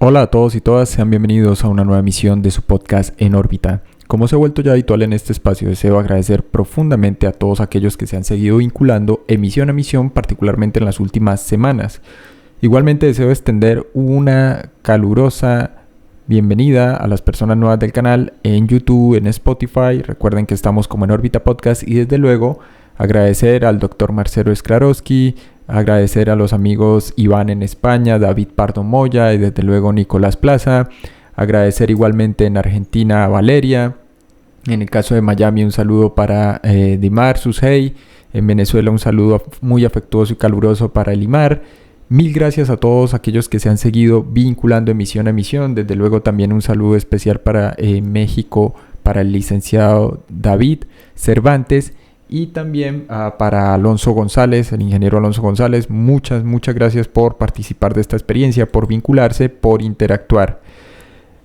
Hola a todos y todas, sean bienvenidos a una nueva emisión de su podcast En órbita. Como se ha vuelto ya habitual en este espacio, deseo agradecer profundamente a todos aquellos que se han seguido vinculando emisión a emisión, particularmente en las últimas semanas. Igualmente deseo extender una calurosa bienvenida a las personas nuevas del canal en YouTube, en Spotify. Recuerden que estamos como En órbita podcast y desde luego agradecer al Dr. Marcelo Sklarowski, agradecer a los amigos Iván en España, David Pardo Moya y desde luego Nicolás Plaza. Agradecer igualmente en Argentina a Valeria. En el caso de Miami un saludo para Dimar Susey. En Venezuela un saludo muy afectuoso y caluroso para Elimar. Mil gracias a todos aquellos que se han seguido vinculando emisión a emisión. Desde luego también un saludo especial para México, para el licenciado David Cervantes. Y también para Alonso González, el ingeniero Alonso González, muchas gracias por participar de esta experiencia, por vincularse, por interactuar.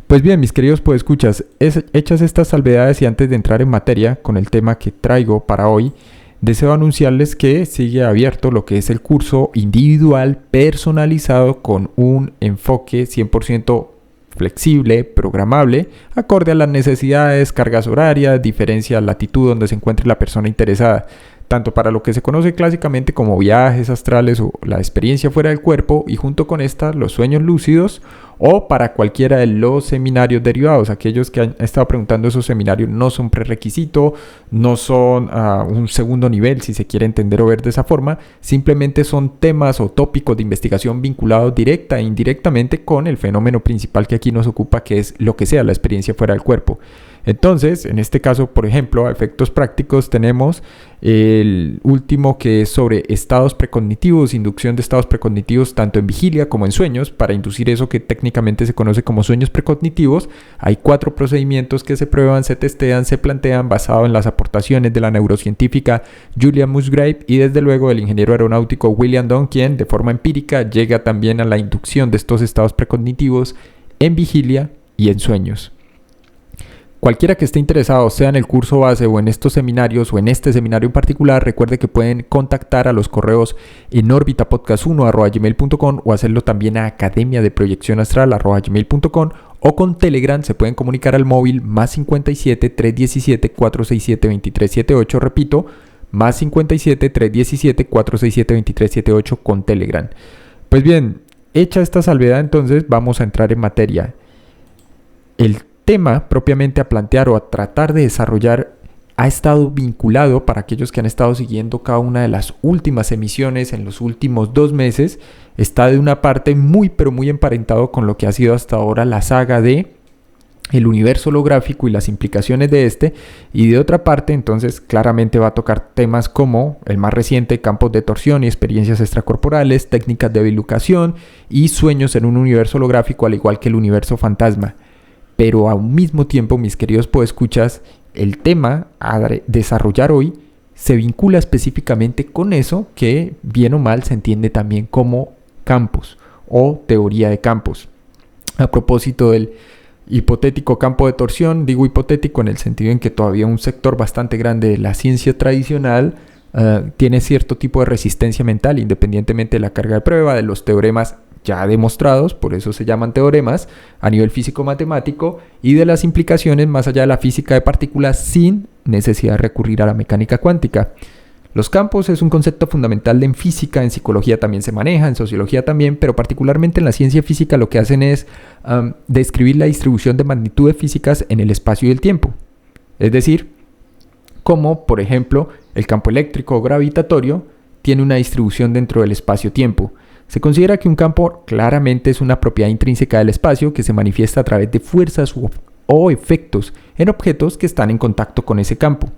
Pues bien, mis queridos podescuchas, hechas estas salvedades y antes de entrar en materia con el tema que traigo para hoy, deseo anunciarles que sigue abierto lo que es el curso individual personalizado con un enfoque 100% flexible, programable, acorde a las necesidades, cargas horarias, diferencia, latitud donde se encuentre la persona interesada, tanto para lo que se conoce clásicamente como viajes astrales o la experiencia fuera del cuerpo y junto con esta los sueños lúcidos, o para cualquiera de los seminarios derivados. Aquellos que han estado preguntando, esos seminarios no son prerequisito, no son un segundo nivel si se quiere entender o ver de esa forma, simplemente son temas o tópicos de investigación vinculados directa e indirectamente con el fenómeno principal que aquí nos ocupa, que es lo que sea la experiencia fuera del cuerpo. Entonces, en este caso, por ejemplo, a efectos prácticos tenemos el último que es sobre estados precognitivos, inducción de estados precognitivos tanto en vigilia como en sueños. Para inducir eso que técnicamente se conoce como sueños precognitivos, hay 4 procedimientos que se prueban, se testean, se plantean basado en las aportaciones de la neurocientífica Julia Musgrave y desde luego del ingeniero aeronáutico William Dunn, quien de forma empírica llega también a la inducción de estos estados precognitivos en vigilia y en sueños. Cualquiera que esté interesado, sea en el curso base o en estos seminarios o en este seminario en particular, recuerde que pueden contactar a los correos en orbitapodcast1@gmail.com o hacerlo también a academiadeproyeccionastral@gmail.com o con Telegram se pueden comunicar al móvil +57 317 467 2378, repito, +57 317 467 2378 con Telegram. Pues bien, hecha esta salvedad entonces vamos a entrar en materia. El tema propiamente a plantear o a tratar de desarrollar ha estado vinculado, para aquellos que han estado siguiendo cada una de las últimas emisiones en los últimos 2 meses, está de una parte muy emparentado con lo que ha sido hasta ahora la saga de el universo holográfico y las implicaciones de este, y de otra parte entonces claramente va a tocar temas como el más reciente, campos de torsión y experiencias extracorporales, técnicas de bilocación y sueños en un universo holográfico, al igual que el universo fantasma. Pero a un mismo tiempo, mis queridos podescuchas, el tema a desarrollar hoy se vincula específicamente con eso que bien o mal se entiende también como campos o teoría de campos. A propósito del hipotético campo de torsión, digo hipotético en el sentido en que todavía un sector bastante grande de la ciencia tradicional tiene cierto tipo de resistencia mental, independientemente de la carga de prueba, de los teoremas ya demostrados, por eso se llaman teoremas, a nivel físico-matemático, y de las implicaciones más allá de la física de partículas sin necesidad de recurrir a la mecánica cuántica. Los campos es un concepto fundamental en física, en psicología también se maneja, en sociología también, pero particularmente en la ciencia física lo que hacen es describir la distribución de magnitudes físicas en el espacio y el tiempo. Es decir, como por ejemplo el campo eléctrico o gravitatorio tiene una distribución dentro del espacio-tiempo. Se considera que un campo claramente es una propiedad intrínseca del espacio que se manifiesta a través de fuerzas o efectos en objetos que están en contacto con ese campo.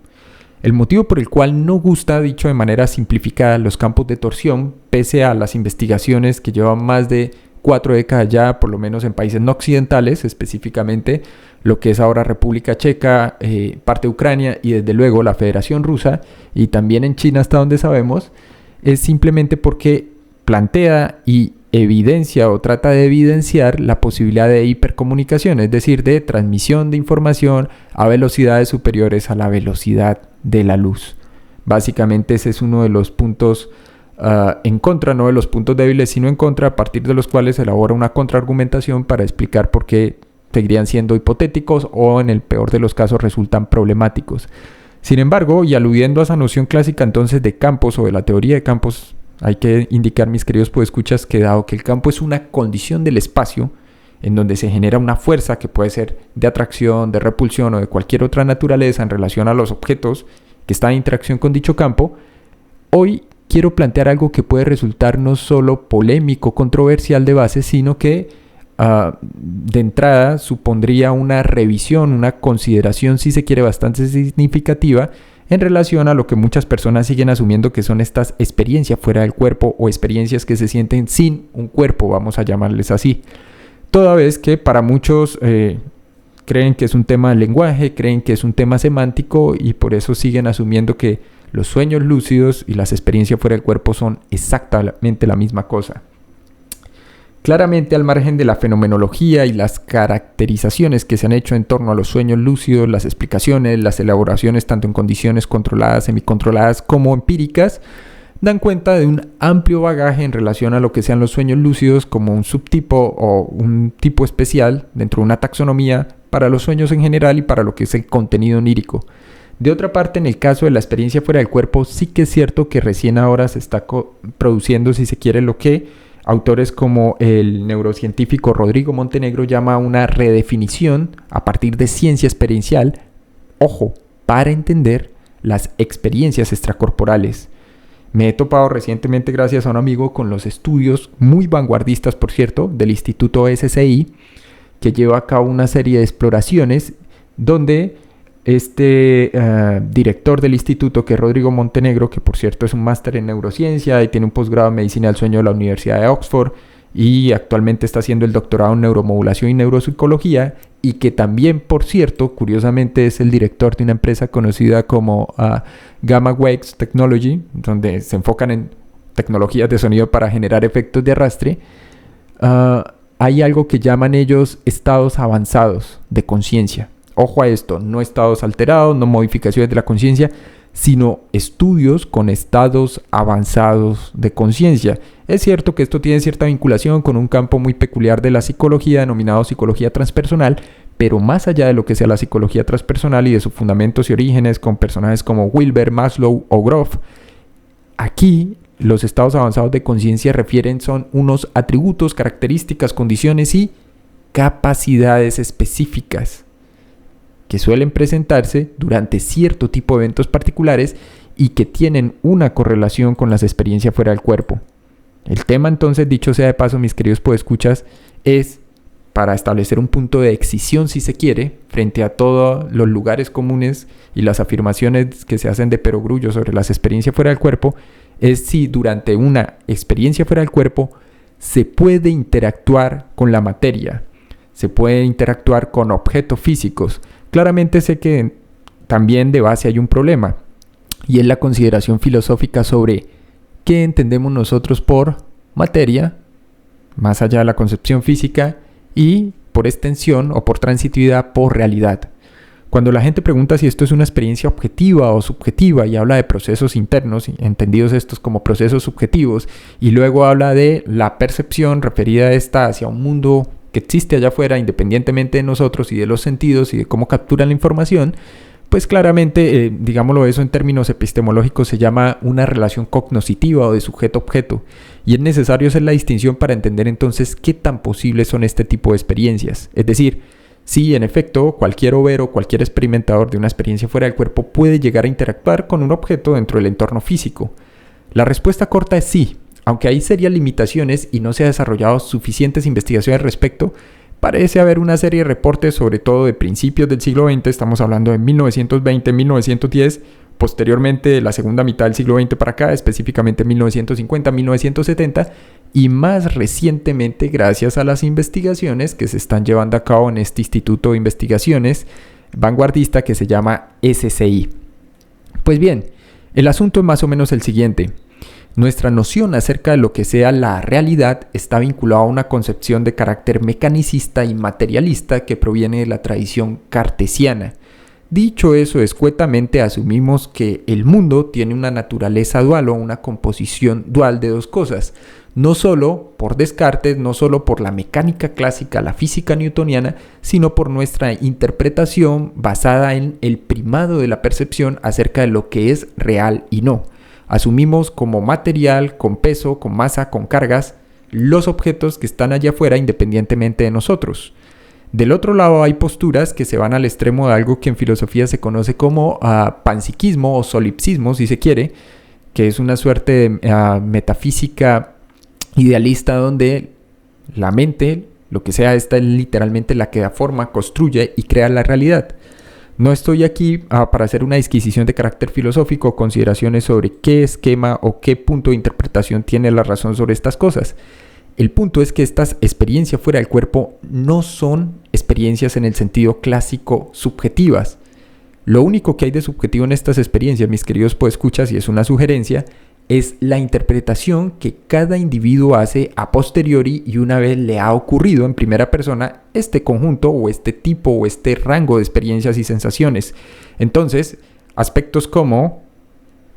El motivo por el cual no gusta, dicho de manera simplificada, los campos de torsión, pese a las investigaciones que llevan más de 4 décadas ya, por lo menos en países no occidentales, específicamente lo que es ahora República Checa, parte de Ucrania y desde luego la Federación Rusa y también en China hasta donde sabemos, es simplemente porque plantea y evidencia o trata de evidenciar la posibilidad de hipercomunicación, es decir, de transmisión de información a velocidades superiores a la velocidad de la luz. Básicamente ese es uno de los puntos en contra, no de los puntos débiles, sino en contra, a partir de los cuales se elabora una contraargumentación para explicar por qué seguirían siendo hipotéticos o en el peor de los casos resultan problemáticos. Sin embargo, y aludiendo a esa noción clásica entonces de campos o de la teoría de campos, hay que indicar, mis queridos podescuchas, que dado que el campo es una condición del espacio en donde se genera una fuerza que puede ser de atracción, de repulsión o de cualquier otra naturaleza en relación a los objetos que están en interacción con dicho campo, hoy quiero plantear algo que puede resultar no solo polémico, controversial de base, sino que de entrada supondría una revisión, una consideración, si se quiere, bastante significativa en relación a lo que muchas personas siguen asumiendo que son estas experiencias fuera del cuerpo o experiencias que se sienten sin un cuerpo, vamos a llamarles así. Toda vez que para muchos creen que es un tema de lenguaje, creen que es un tema semántico y por eso siguen asumiendo que los sueños lúcidos y las experiencias fuera del cuerpo son exactamente la misma cosa. Claramente, al margen de la fenomenología y las caracterizaciones que se han hecho en torno a los sueños lúcidos, las explicaciones, las elaboraciones tanto en condiciones controladas, semicontroladas como empíricas, dan cuenta de un amplio bagaje en relación a lo que sean los sueños lúcidos como un subtipo o un tipo especial dentro de una taxonomía para los sueños en general y para lo que es el contenido onírico. De otra parte, en el caso de la experiencia fuera del cuerpo, sí que es cierto que recién ahora se está produciendo, si se quiere, lo que autores como el neurocientífico Rodrigo Montenegro llama una redefinición a partir de ciencia experiencial, ojo, para entender las experiencias extracorporales. Me he topado recientemente, gracias a un amigo, con los estudios muy vanguardistas, por cierto, del Instituto SCI, que lleva a cabo una serie de exploraciones donde este director del instituto, que es Rodrigo Montenegro, que por cierto es un máster en neurociencia y tiene un posgrado en medicina del sueño de la Universidad de Oxford y actualmente está haciendo el doctorado en neuromodulación y neuropsicología, y que también, por cierto, curiosamente es el director de una empresa conocida como Gamma Waves Technology, donde se enfocan en tecnologías de sonido para generar efectos de arrastre. Hay algo que llaman ellos estados avanzados de conciencia. Ojo a esto, no estados alterados, no modificaciones de la conciencia, sino estudios con estados avanzados de conciencia. Es cierto que esto tiene cierta vinculación con un campo muy peculiar de la psicología, denominado psicología transpersonal, pero más allá de lo que sea la psicología transpersonal y de sus fundamentos y orígenes con personajes como Wilber, Maslow o Grof, aquí los estados avanzados de conciencia son unos atributos, características, condiciones y capacidades específicas que suelen presentarse durante cierto tipo de eventos particulares y que tienen una correlación con las experiencias fuera del cuerpo. El tema entonces, dicho sea de paso, mis queridos podescuchas, es para establecer un punto de excisión, si se quiere, frente a todos los lugares comunes y las afirmaciones que se hacen de perogrullo sobre las experiencias fuera del cuerpo, es si durante una experiencia fuera del cuerpo se puede interactuar con la materia, se puede interactuar con objetos físicos. Claramente sé que también de base hay un problema, y es la consideración filosófica sobre qué entendemos nosotros por materia, más allá de la concepción física, y por extensión o por transitividad por realidad. Cuando la gente pregunta si esto es una experiencia objetiva o subjetiva y habla de procesos internos, entendidos estos como procesos subjetivos, y luego habla de la percepción referida a esta hacia un mundo que existe allá afuera independientemente de nosotros y de los sentidos y de cómo capturan la información, pues claramente, digámoslo eso en términos epistemológicos, se llama una relación cognoscitiva o de sujeto-objeto, y es necesario hacer la distinción para entender entonces qué tan posibles son este tipo de experiencias. Es decir, si en efecto cualquier overo, cualquier experimentador de una experiencia fuera del cuerpo puede llegar a interactuar con un objeto dentro del entorno físico. La respuesta corta es sí. Aunque hay serias limitaciones y no se han desarrollado suficientes investigaciones al respecto, parece haber una serie de reportes, sobre todo de principios del siglo XX, estamos hablando de 1920, 1910, posteriormente de la segunda mitad del siglo XX para acá, específicamente 1950, 1970, y más recientemente gracias a las investigaciones que se están llevando a cabo en este Instituto de Investigaciones vanguardista que se llama SCI. Pues bien, el asunto es más o menos el siguiente. Nuestra noción acerca de lo que sea la realidad está vinculada a una concepción de carácter mecanicista y materialista que proviene de la tradición cartesiana. Dicho eso, escuetamente asumimos que el mundo tiene una naturaleza dual o una composición dual de dos cosas. No solo por Descartes, no solo por la mecánica clásica, la física newtoniana, sino por nuestra interpretación basada en el primado de la percepción acerca de lo que es real y no. Asumimos como material, con peso, con masa, con cargas, los objetos que están allá afuera independientemente de nosotros. Del otro lado hay posturas que se van al extremo de algo que en filosofía se conoce como panpsiquismo o solipsismo, si se quiere, que es una suerte de metafísica idealista donde la mente, lo que sea, esta es literalmente la que da forma, construye y crea la realidad. No estoy aquí para hacer una disquisición de carácter filosófico o consideraciones sobre qué esquema o qué punto de interpretación tiene la razón sobre estas cosas. El punto es que estas experiencias fuera del cuerpo no son experiencias en el sentido clásico subjetivas. Lo único que hay de subjetivo en estas experiencias, mis queridos podescuchas, y es una sugerencia, es la interpretación que cada individuo hace a posteriori y una vez le ha ocurrido en primera persona este conjunto o este tipo o este rango de experiencias y sensaciones. Entonces, aspectos como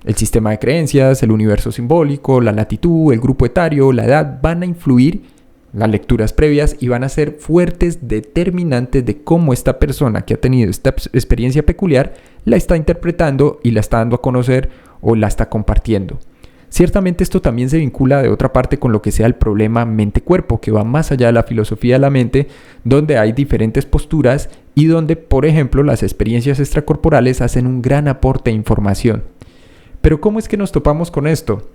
el sistema de creencias, el universo simbólico, la latitud, el grupo etario, la edad van a influir, las lecturas previas, y van a ser fuertes determinantes de cómo esta persona que ha tenido esta experiencia peculiar la está interpretando y la está dando a conocer o la está compartiendo. Ciertamente esto también se vincula de otra parte con lo que sea el problema mente-cuerpo, que va más allá de la filosofía de la mente, donde hay diferentes posturas y donde, por ejemplo, las experiencias extracorporales hacen un gran aporte de información. Pero ¿cómo es que nos topamos con esto?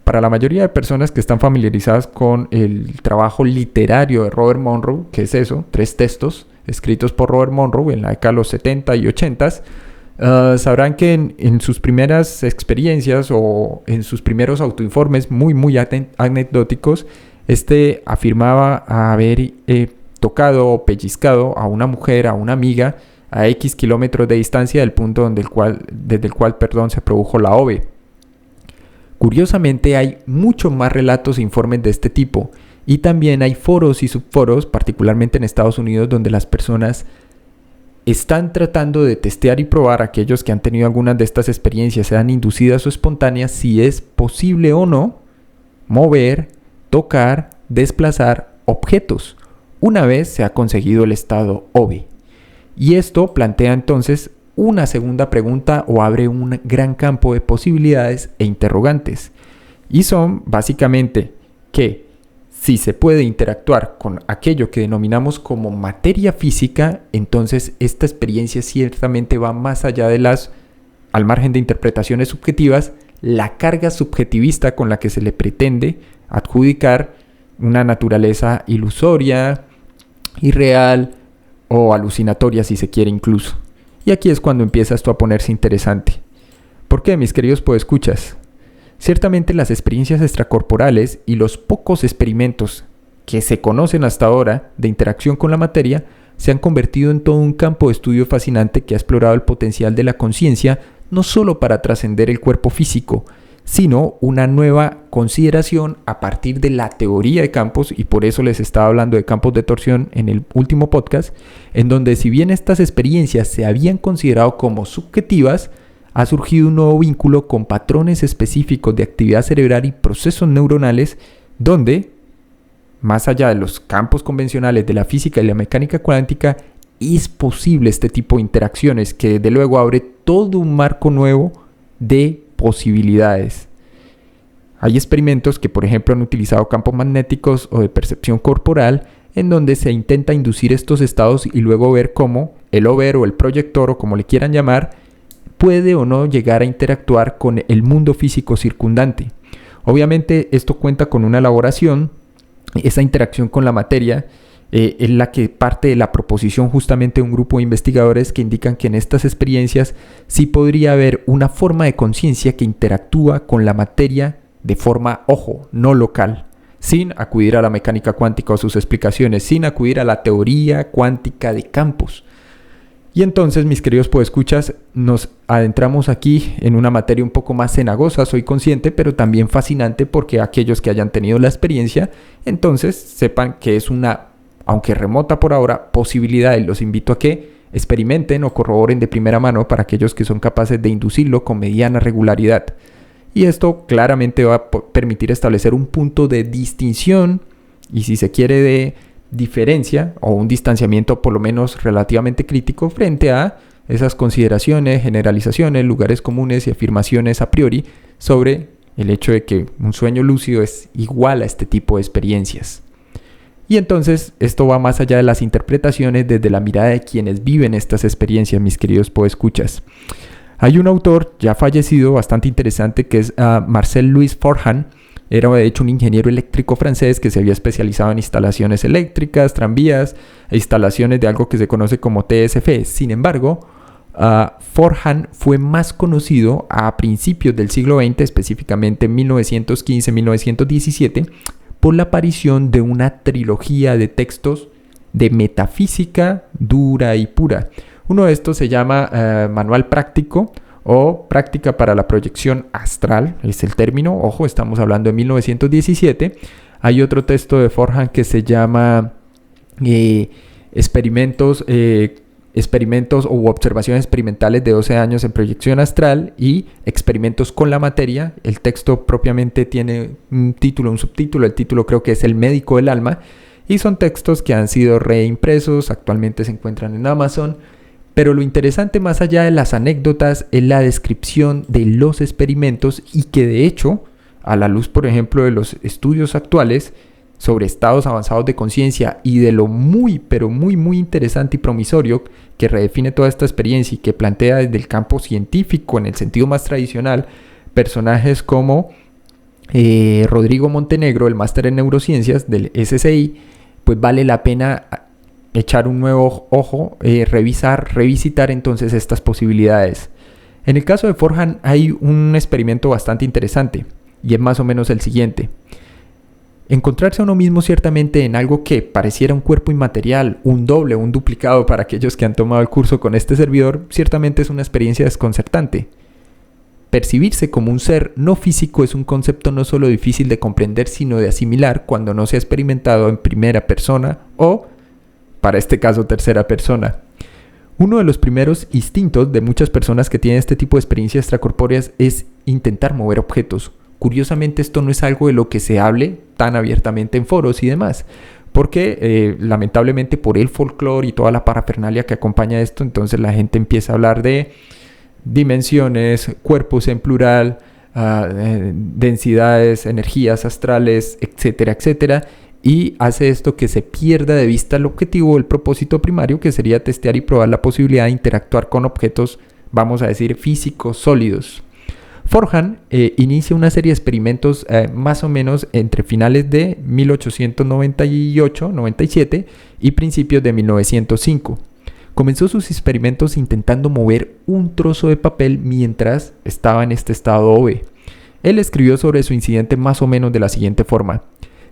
Para la mayoría de personas que están familiarizadas con el trabajo literario de Robert Monroe, que es eso, 3 textos escritos por Robert Monroe en la década de los 70 y 80, sabrán que en sus primeras experiencias o en sus primeros autoinformes muy anecdóticos, afirmaba haber tocado o pellizcado a una mujer, a una amiga, a X kilómetros de distancia del punto desde el cual se produjo la OVE. Curiosamente hay muchos más relatos e informes de este tipo, y también hay foros y subforos, particularmente en Estados Unidos, donde las personas están tratando de testear y probar a aquellos que han tenido algunas de estas experiencias, sean inducidas o espontáneas, si es posible o no mover, tocar, desplazar objetos, una vez se ha conseguido el estado OVE. Y esto plantea entonces una segunda pregunta o abre un gran campo de posibilidades e interrogantes. Y son básicamente que si se puede interactuar con aquello que denominamos como materia física, entonces esta experiencia ciertamente va más allá de al margen de interpretaciones subjetivas, la carga subjetivista con la que se le pretende adjudicar una naturaleza ilusoria, irreal, o alucinatoria si se quiere incluso. Y aquí es cuando empieza esto a ponerse interesante. ¿Por qué, mis queridos podescuchas? Ciertamente las experiencias extracorporales y los pocos experimentos que se conocen hasta ahora de interacción con la materia se han convertido en todo un campo de estudio fascinante que ha explorado el potencial de la conciencia no solo para trascender el cuerpo físico, sino una nueva consideración a partir de la teoría de campos, y por eso les estaba hablando de campos de torsión en el último podcast, en donde si bien estas experiencias se habían considerado como subjetivas, ha surgido un nuevo vínculo con patrones específicos de actividad cerebral y procesos neuronales, donde, más allá de los campos convencionales de la física y la mecánica cuántica, es posible este tipo de interacciones que desde luego abre todo un marco nuevo de posibilidades. Hay experimentos que, por ejemplo, han utilizado campos magnéticos o de percepción corporal, en donde se intenta inducir estos estados y luego ver cómo el over o el proyector, o como le quieran llamar, puede o no llegar a interactuar con el mundo físico circundante. Obviamente esto cuenta con una elaboración. Esa interacción con la materia es la que parte de la proposición justamente de un grupo de investigadores que indican que en estas experiencias sí podría haber una forma de conciencia que interactúa con la materia de forma, ojo, no local, sin acudir a la mecánica cuántica o sus explicaciones, sin acudir a la teoría cuántica de campos. Y entonces, mis queridos podescuchas, nos adentramos aquí en una materia un poco más cenagosa, soy consciente, pero también fascinante, porque aquellos que hayan tenido la experiencia, entonces sepan que es una, aunque remota por ahora, posibilidad, y los invito a que experimenten o corroboren de primera mano para aquellos que son capaces de inducirlo con mediana regularidad. Y esto claramente va a permitir establecer un punto de distinción y, si se quiere, de diferencia o un distanciamiento por lo menos relativamente crítico frente a esas consideraciones, generalizaciones, lugares comunes y afirmaciones a priori sobre el hecho de que un sueño lúcido es igual a este tipo de experiencias. Y entonces esto va más allá de las interpretaciones desde la mirada de quienes viven estas experiencias, mis queridos podescuchas. Hay un autor ya fallecido bastante interesante que es Marcel Louis Forhan. Era de hecho un ingeniero eléctrico francés que se había especializado en instalaciones eléctricas, tranvías e instalaciones de algo que se conoce como TSF. Sin embargo, Forhan fue más conocido a principios del siglo XX, específicamente en 1915-1917, por la aparición de una trilogía de textos de metafísica dura y pura. Uno de estos se llama Manual Práctico o Práctica para la Proyección Astral, es el término. Ojo, estamos hablando de 1917. Hay otro texto de Forhan que se llama Experimentos u observaciones experimentales de 12 años en proyección astral y experimentos con la materia. El texto propiamente tiene un título, un subtítulo. El título creo que es El médico del alma. Y son textos que han sido reimpresos, actualmente se encuentran en Amazon. Pero lo interesante, más allá de las anécdotas, es la descripción de los experimentos y que, de hecho, a la luz, por ejemplo, de los estudios actuales sobre estados avanzados de conciencia y de lo muy, pero muy, muy interesante y promisorio que redefine toda esta experiencia y que plantea desde el campo científico, en el sentido más tradicional, personajes como Rodrigo Montenegro, el máster en neurociencias del SSI, pues vale la pena echar un nuevo ojo, revisitar entonces estas posibilidades. En el caso de Forhan hay un experimento bastante interesante y es más o menos el siguiente. Encontrarse a uno mismo ciertamente en algo que pareciera un cuerpo inmaterial, un doble, un duplicado para aquellos que han tomado el curso con este servidor, ciertamente es una experiencia desconcertante. Percibirse como un ser no físico es un concepto no solo difícil de comprender, sino de asimilar cuando no se ha experimentado en primera persona o, para este caso, tercera persona. Uno de los primeros instintos de muchas personas que tienen este tipo de experiencias extracorpóreas es intentar mover objetos. Curiosamente, esto no es algo de lo que se hable tan abiertamente en foros y demás, porque lamentablemente por el folclore y toda la parafernalia que acompaña esto, entonces la gente empieza a hablar de dimensiones, cuerpos en plural, densidades, energías astrales, etcétera, etcétera, y hace esto que se pierda de vista el objetivo, el propósito primario, que sería testear y probar la posibilidad de interactuar con objetos, vamos a decir, físicos sólidos. Forhan inicia una serie de experimentos más o menos entre finales de 1898-97 y principios de 1905. Comenzó sus experimentos intentando mover un trozo de papel mientras estaba en este estado OB. Él escribió sobre su incidente más o menos de la siguiente forma: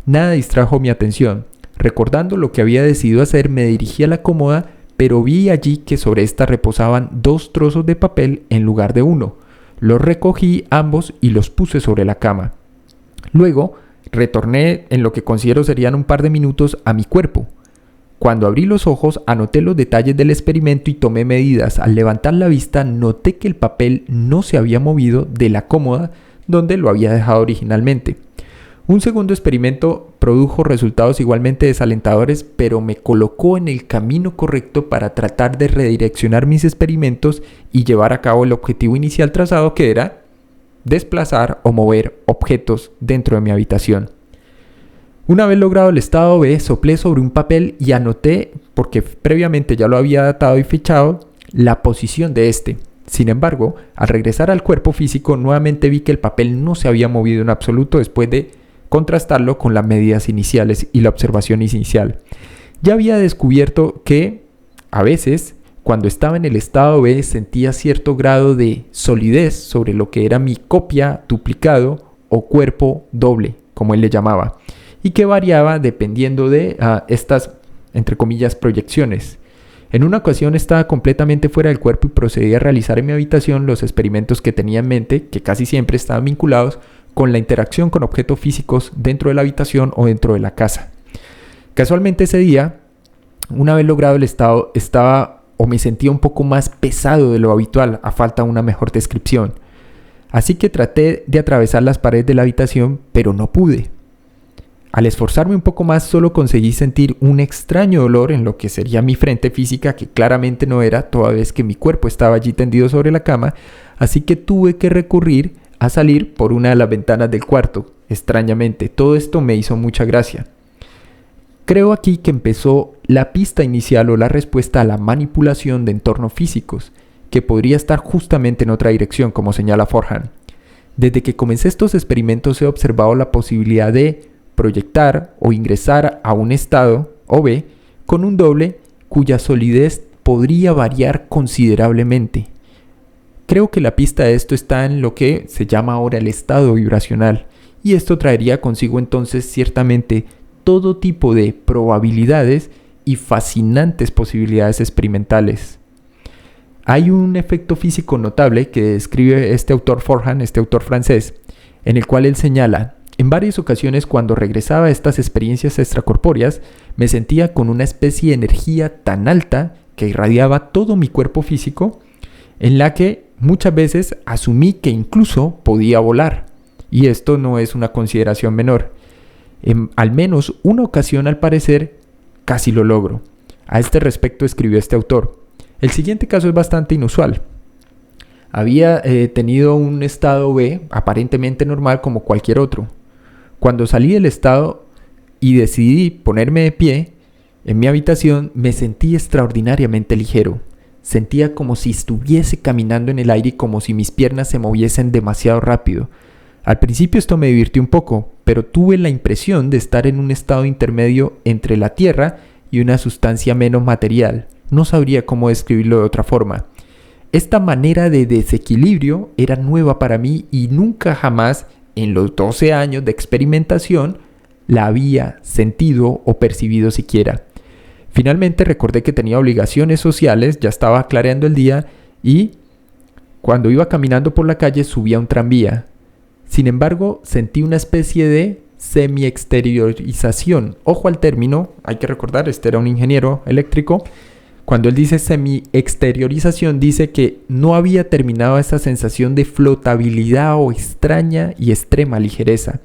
nada distrajo mi atención. Recordando lo que había decidido hacer, me dirigí a la cómoda, pero vi allí que sobre esta reposaban 2 trozos de papel en lugar de uno. Los recogí ambos y los puse sobre la cama. Luego, retorné en lo que considero serían un par de minutos a mi cuerpo. Cuando abrí los ojos, anoté los detalles del experimento y tomé medidas. Al levantar la vista, noté que el papel no se había movido de la cómoda donde lo había dejado originalmente. Un segundo experimento produjo resultados igualmente desalentadores, pero me colocó en el camino correcto para tratar de redireccionar mis experimentos y llevar a cabo el objetivo inicial trazado, que era desplazar o mover objetos dentro de mi habitación. Una vez logrado el estado B, soplé sobre un papel y anoté, porque previamente ya lo había datado y fechado, la posición de este. Sin embargo, al regresar al cuerpo físico, nuevamente vi que el papel no se había movido en absoluto después de contrastarlo con las medidas iniciales y la observación inicial. Ya había descubierto que, a veces, cuando estaba en el estado B, sentía cierto grado de solidez sobre lo que era mi copia, duplicado o cuerpo doble, como él le llamaba, y que variaba dependiendo de estas, entre comillas, proyecciones. En una ocasión estaba completamente fuera del cuerpo y procedí a realizar en mi habitación los experimentos que tenía en mente, que casi siempre estaban vinculados con la interacción con objetos físicos dentro de la habitación o dentro de la casa. Casualmente ese día, una vez logrado el estado, estaba o me sentía un poco más pesado de lo habitual, a falta de una mejor descripción. Así que traté de atravesar las paredes de la habitación, pero no pude. Al esforzarme un poco más, solo conseguí sentir un extraño dolor en lo que sería mi frente física, que claramente no era, toda vez que mi cuerpo estaba allí tendido sobre la cama, así que tuve que recurrir a salir por una de las ventanas del cuarto. Extrañamente, todo esto me hizo mucha gracia. Creo aquí que empezó la pista inicial o la respuesta a la manipulación de entornos físicos, que podría estar justamente en otra dirección, como señala Forhan. Desde que comencé estos experimentos he observado la posibilidad de proyectar o ingresar a un estado, OB, con un doble cuya solidez podría variar considerablemente. Creo que la pista de esto está en lo que se llama ahora el estado vibracional, y esto traería consigo entonces ciertamente todo tipo de probabilidades y fascinantes posibilidades experimentales. Hay un efecto físico notable que describe este autor Forhan, este autor francés, en el cual él señala: en varias ocasiones cuando regresaba a estas experiencias extracorpóreas, me sentía con una especie de energía tan alta que irradiaba todo mi cuerpo físico, en la que muchas veces asumí que incluso podía volar. Y esto no es una consideración menor. En al menos una ocasión, al parecer, casi lo logro. A este respecto escribió este autor: el siguiente caso es bastante inusual. Había tenido un estado B aparentemente normal como cualquier otro. Cuando salí del estado y decidí ponerme de pie en mi habitación, me sentí extraordinariamente ligero. Sentía como si estuviese caminando en el aire y como si mis piernas se moviesen demasiado rápido. Al principio esto me divirtió un poco, pero tuve la impresión de estar en un estado intermedio entre la tierra y una sustancia menos material. No sabría cómo describirlo de otra forma. Esta manera de desequilibrio era nueva para mí y nunca jamás, en los 12 años de experimentación, la había sentido o percibido siquiera. Finalmente recordé que tenía obligaciones sociales, ya estaba clareando el día y cuando iba caminando por la calle subía un tranvía. Sin embargo, sentí una especie de semi-exteriorización. Ojo al término, hay que recordar, este era un ingeniero eléctrico. Cuando él dice semi-exteriorización, dice que no había terminado esa sensación de flotabilidad o extraña y extrema ligereza.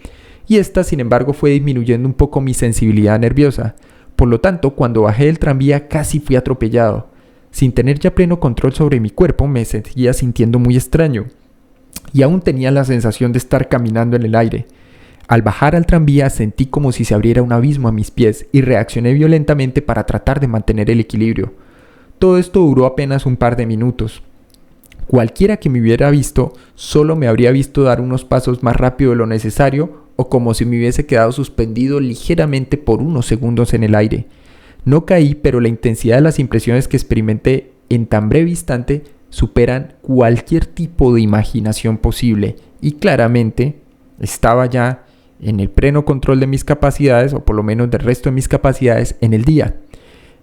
Y esta, sin embargo, fue disminuyendo un poco mi sensibilidad nerviosa. Por lo tanto, cuando bajé del tranvía casi fui atropellado. Sin tener ya pleno control sobre mi cuerpo, me seguía sintiendo muy extraño. Y aún tenía la sensación de estar caminando en el aire. Al bajar al tranvía sentí como si se abriera un abismo a mis pies y reaccioné violentamente para tratar de mantener el equilibrio. Todo esto duró apenas un par de minutos. Cualquiera que me hubiera visto solo me habría visto dar unos pasos más rápido de lo necesario o como si me hubiese quedado suspendido ligeramente por unos segundos en el aire. No caí, pero la intensidad de las impresiones que experimenté en tan breve instante superan cualquier tipo de imaginación posible y claramente estaba ya en el pleno control de mis capacidades o por lo menos del resto de mis capacidades en el día.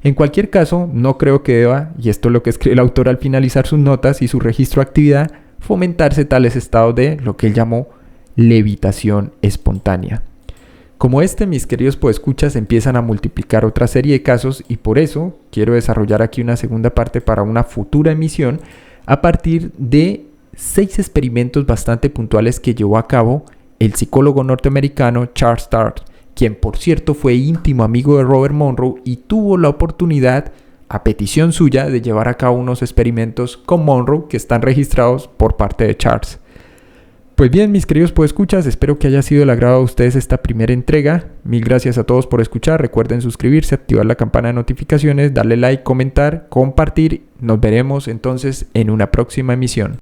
En cualquier caso, no creo que deba, y esto es lo que escribe el autor al finalizar sus notas y su registro de actividad, fomentarse tales estados de lo que él llamó levitación espontánea. Como mis queridos podescuchas, empiezan a multiplicar otra serie de casos y por eso quiero desarrollar aquí una segunda parte para una futura emisión a partir de 6 experimentos bastante puntuales que llevó a cabo el psicólogo norteamericano Charles Tart, quien por cierto fue íntimo amigo de Robert Monroe y tuvo la oportunidad, a petición suya, de llevar a cabo unos experimentos con Monroe que están registrados por parte de Charles. Pues bien, mis queridos podescuchas, espero que haya sido del agrado de ustedes esta primera entrega. Mil gracias a todos por escuchar. Recuerden suscribirse, activar la campana de notificaciones, darle like, comentar, compartir. Nos veremos entonces en una próxima emisión.